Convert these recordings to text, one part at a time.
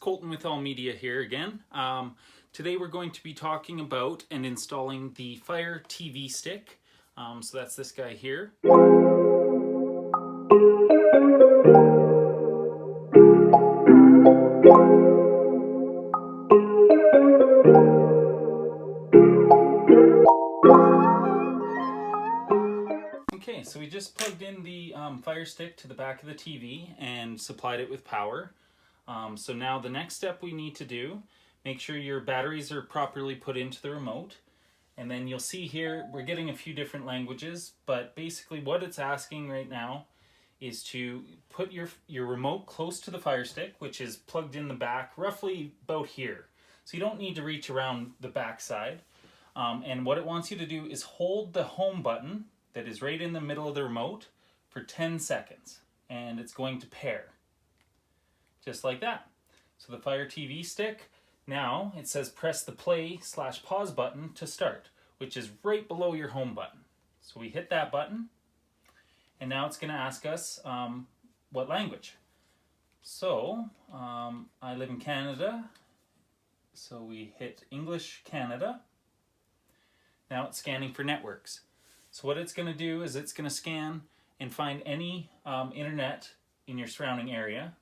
Colton with All Media here again. Today we're going to be talking about and installing the Fire TV stick. So that's this guy here. Okay, so we just plugged in the Fire Stick to the back of the TV and supplied it with power. So now the next step we need to do, make sure your batteries are properly put into the remote. And then you'll see here, we're getting a few different languages, but basically what it's asking right now is to put your remote close to the Fire Stick, which is plugged in the back, roughly about here. So you don't need to reach around the back side. And what it wants you to do is hold the home button that is right in the middle of the remote for 10 seconds. And it's going to pair. Just like that. So the Fire TV stick, now it says press the play/pause button to start, which is right below your home button. So we hit that button, and now it's going to ask us what language. So I live in Canada, so we hit English Canada. Now it's scanning for networks. So what it's going to do is it's going to scan and find any internet in your surrounding area.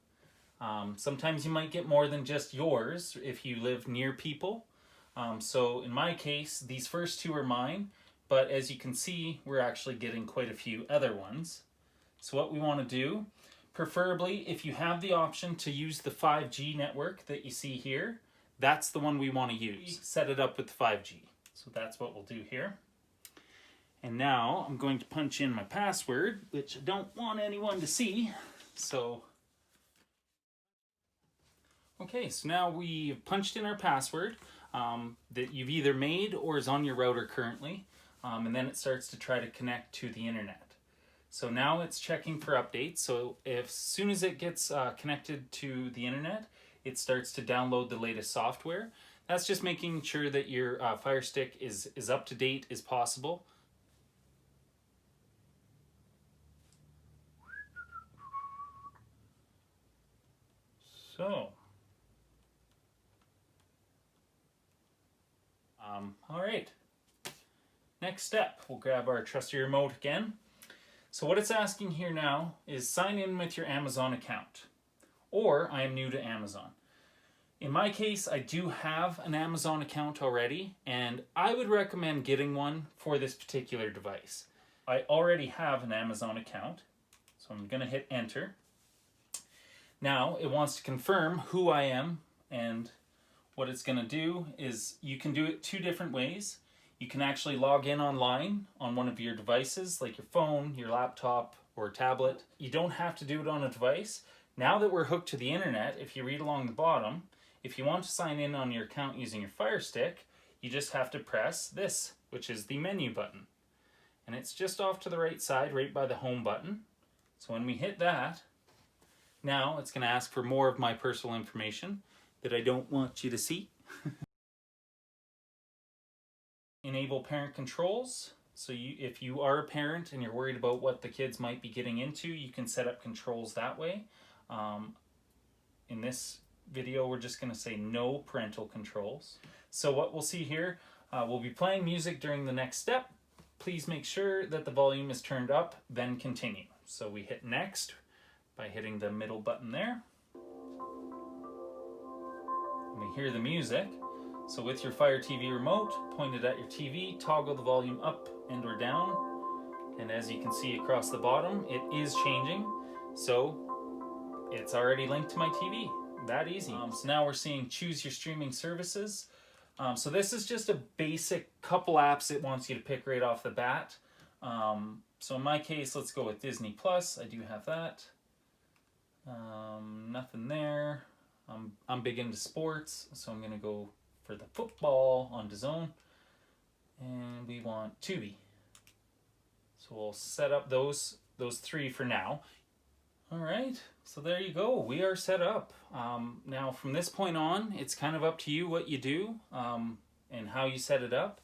Sometimes you might get more than just yours if you live near people. So in my case, these first two are mine, but as you can see, we're actually getting quite a few other ones. So what we want to do, preferably if you have the option to use the 5G network that you see here, that's the one we want to use. Set it up with 5G. So that's what we'll do here. And now I'm going to punch in my password, which I don't want anyone to see. Okay, so now we've punched in our password that you've either made or is on your router currently, and then it starts to try to connect to the internet. So now it's checking for updates. So as soon as it gets connected to the internet, it starts to download the latest software. That's just making sure that your Fire Stick is up to date as possible. So, all right. Next step, we'll grab our trusty remote again. So what it's asking here now is sign in with your Amazon account, or I am new to Amazon. In my case, I do have an Amazon account already, and I would recommend getting one for this particular device. I already have an Amazon account, so I'm going to hit enter. Now it wants to confirm who I am, and what it's going to do is you can do it two different ways. You can actually log in online on one of your devices, like your phone, your laptop, or tablet. You don't have to do it on a device. Now that we're hooked to the internet, if you read along the bottom, if you want to sign in on your account using your Fire Stick, you just have to press this, which is the menu button. And it's just off to the right side, right by the home button. So when we hit that, now it's going to ask for more of my personal information that I don't want you to see. Enable parent controls. So if you are a parent and you're worried about what the kids might be getting into, you can set up controls that way. In this video, we're just going to say no parental controls. So what we'll see here, we'll be playing music during the next step. Please make sure that the volume is turned up, then continue. So we hit next by hitting the middle button there. And we hear the music. So with your Fire TV remote pointed at your TV, toggle the volume up and or down. And as you can see across the bottom, it is changing. So it's already linked to my TV. That easy. So now we're seeing choose your streaming services. So this is just a basic couple apps it wants you to pick right off the bat. So in my case, let's go with Disney Plus. I do have that. Nothing there. I'm big into sports, so I'm gonna go for the football on DAZN, and we want Tubi. So we'll set up those three for now. All right, so there you go. We are set up. Now from this point on, it's kind of up to you what you do and how you set it up.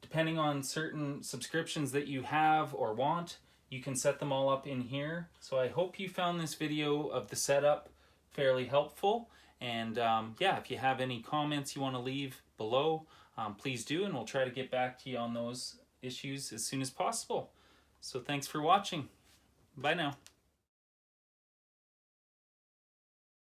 Depending on certain subscriptions that you have or want, you can set them all up in here. So I hope you found this video of the setup fairly helpful, And yeah, if you have any comments you want to leave below, please do, and we'll try to get back to you on those issues as soon as possible. So thanks for watching. Bye now.